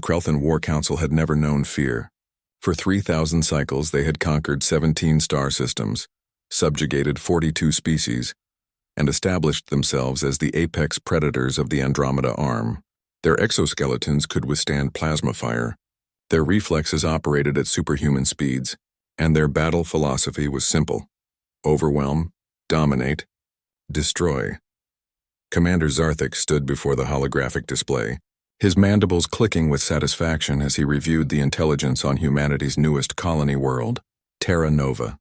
Krelthan War Council had never known fear. For 3,000 cycles, they had conquered 17 star systems, subjugated 42 species, and established themselves as the apex predators of the Andromeda Arm. Their exoskeletons could withstand plasma fire, their reflexes operated at superhuman speeds, and their battle philosophy was simple: overwhelm, dominate, destroy. Commander Zarthix stood before the holographic display, his mandibles clicking with satisfaction as he reviewed the intelligence on humanity's newest colony world, Terra Nova.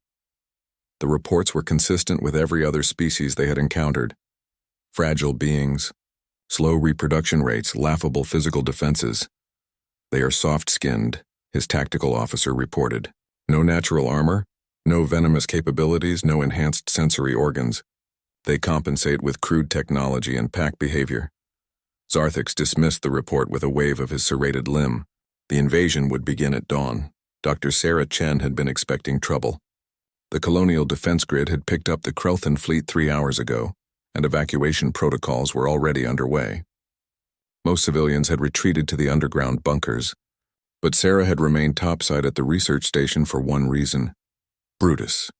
The reports were consistent with every other species they had encountered. Fragile beings, slow reproduction rates, laughable physical defenses. They are soft-skinned, his tactical officer reported. No natural armor, no venomous capabilities, no enhanced sensory organs. They compensate with crude technology and pack behavior. Zarthix dismissed the report with a wave of his serrated limb. The invasion would begin at dawn. Dr. Sarah Chen had been expecting trouble. The Colonial Defense Grid had picked up the Krelthan fleet 3 hours ago, and evacuation protocols were already underway. Most civilians had retreated to the underground bunkers, but Sarah had remained topside at the research station for one reason: Brutus.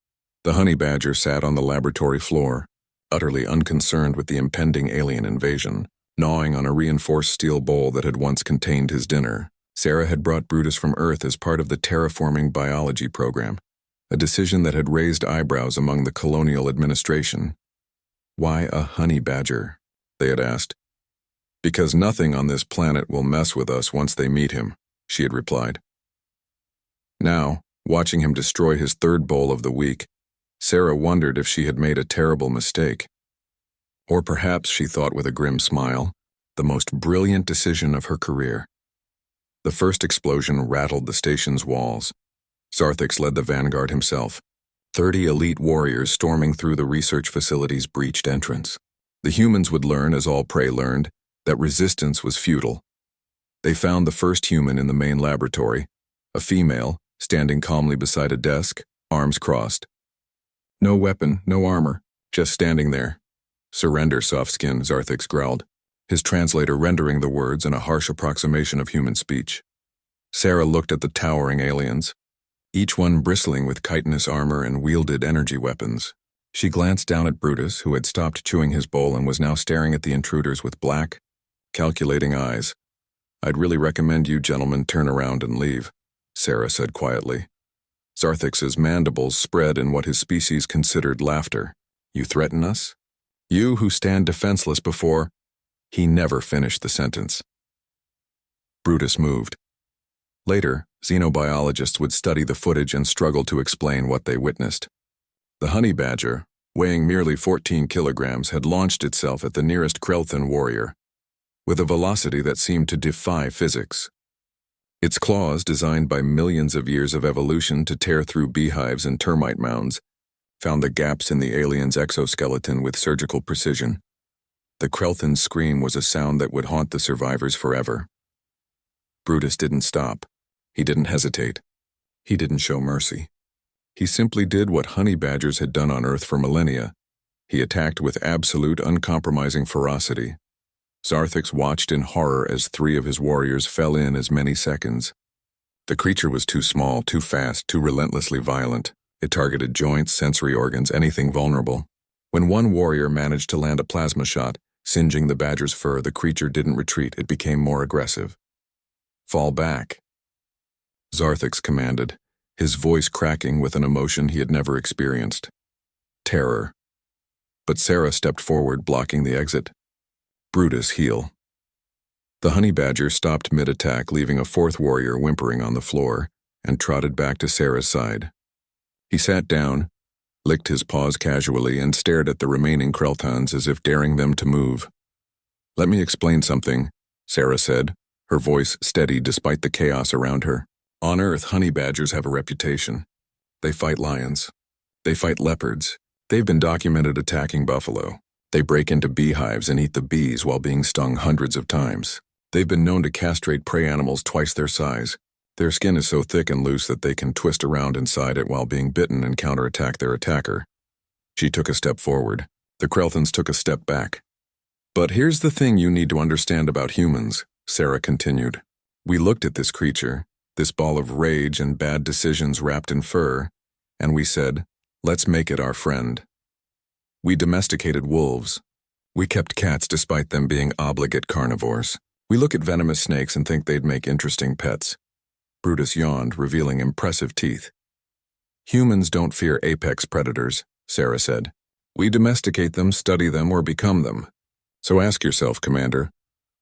The honey badger sat on the laboratory floor, utterly unconcerned with the impending alien invasion, gnawing on a reinforced steel bowl that had once contained his dinner. Sarah had brought Brutus from Earth as part of the terraforming biology program, a decision that had raised eyebrows among the colonial administration. Why a honey badger? They had asked. Because nothing on this planet will mess with us once they meet him, she had replied. Now, watching him destroy his third bowl of the week, Sarah wondered if she had made a terrible mistake. Or perhaps, she thought with a grim smile, the most brilliant decision of her career. The first explosion rattled the station's walls. Zarthix led the vanguard himself, 30 elite warriors storming through the research facility's breached entrance. The humans would learn, as all prey learned, that resistance was futile. They found the first human in the main laboratory, a female, standing calmly beside a desk, arms crossed. No weapon, no armor, just standing there. Surrender, soft-skin, Zarthix growled, his translator rendering the words in a harsh approximation of human speech. Sarah looked at the towering aliens, each one bristling with chitinous armor and wielded energy weapons. She glanced down at Brutus, who had stopped chewing his bowl and was now staring at the intruders with black, calculating eyes. I'd really recommend you gentlemen turn around and leave, Sarah said quietly. Zarthix's mandibles spread in what his species considered laughter. You threaten us? You who stand defenseless before... He never finished the sentence. Brutus moved. Later, xenobiologists would study the footage and struggle to explain what they witnessed. The honey badger, weighing merely 14 kilograms, had launched itself at the nearest Krelthan warrior, with a velocity that seemed to defy physics. Its claws, designed by millions of years of evolution to tear through beehives and termite mounds, found the gaps in the alien's exoskeleton with surgical precision. The Krelthan's scream was a sound that would haunt the survivors forever. Brutus didn't stop. He didn't hesitate. He didn't show mercy. He simply did what honey badgers had done on Earth for millennia. He attacked with absolute, uncompromising ferocity. Zarthix watched in horror as 3 of his warriors fell in as many seconds. The creature was too small, too fast, too relentlessly violent. It targeted joints, sensory organs, anything vulnerable. When one warrior managed to land a plasma shot, singeing the badger's fur, the creature didn't retreat. It became more aggressive. Fall back, Zarthix commanded, his voice cracking with an emotion he had never experienced. Terror. But Sarah stepped forward, blocking the exit. Brutus, heel. The honey badger stopped mid-attack, leaving a 4th warrior whimpering on the floor, and trotted back to Sarah's side. He sat down, licked his paws casually, and stared at the remaining Kreltans as if daring them to move. Let me explain something, Sarah said, her voice steady despite the chaos around her. On Earth, honey badgers have a reputation. They fight lions. They fight leopards. They've been documented attacking buffalo. They break into beehives and eat the bees while being stung hundreds of times. They've been known to castrate prey animals twice their size. Their skin is so thick and loose that they can twist around inside it while being bitten and counterattack their attacker. She took a step forward. The Krelthans took a step back. But here's the thing you need to understand about humans, Sarah continued. We looked at this creature, this ball of rage and bad decisions wrapped in fur, and we said, let's make it our friend. We domesticated wolves. We kept cats despite them being obligate carnivores. We look at venomous snakes and think they'd make interesting pets. Brutus yawned, revealing impressive teeth. Humans don't fear apex predators, Sarah said. We domesticate them, study them, or become them. So ask yourself, Commander,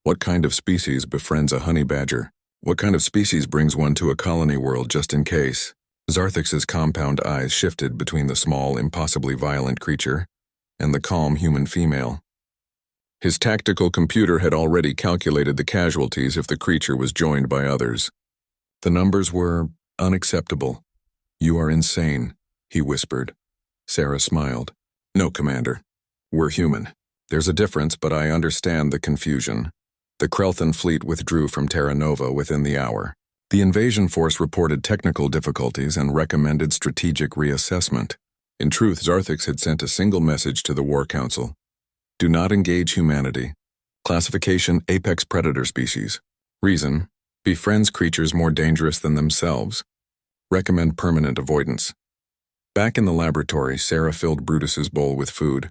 what kind of species befriends a honey badger? What kind of species brings one to a colony world just in case? Zarthix's compound eyes shifted between the small, impossibly violent creature and the calm human female. His tactical computer had already calculated the casualties if the creature was joined by others. The numbers were unacceptable. You are insane, he whispered. Sarah smiled. No, Commander. We're human. There's a difference, but I understand the confusion. The Krelthan fleet withdrew from Terra Nova within the hour. The invasion force reported technical difficulties and recommended strategic reassessment. In truth, Zarthix had sent a single message to the War Council. Do not engage humanity. Classification: apex predator species. Reason: befriends creatures more dangerous than themselves. Recommend permanent avoidance. Back in the laboratory, Sarah filled Brutus's bowl with food.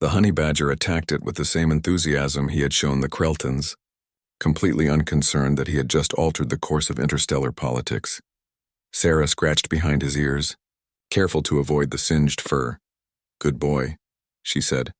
The honey badger attacked it with the same enthusiasm he had shown the Kreltans, completely unconcerned that he had just altered the course of interstellar politics. Sarah scratched behind his ears, careful to avoid the singed fur. Good boy, she said.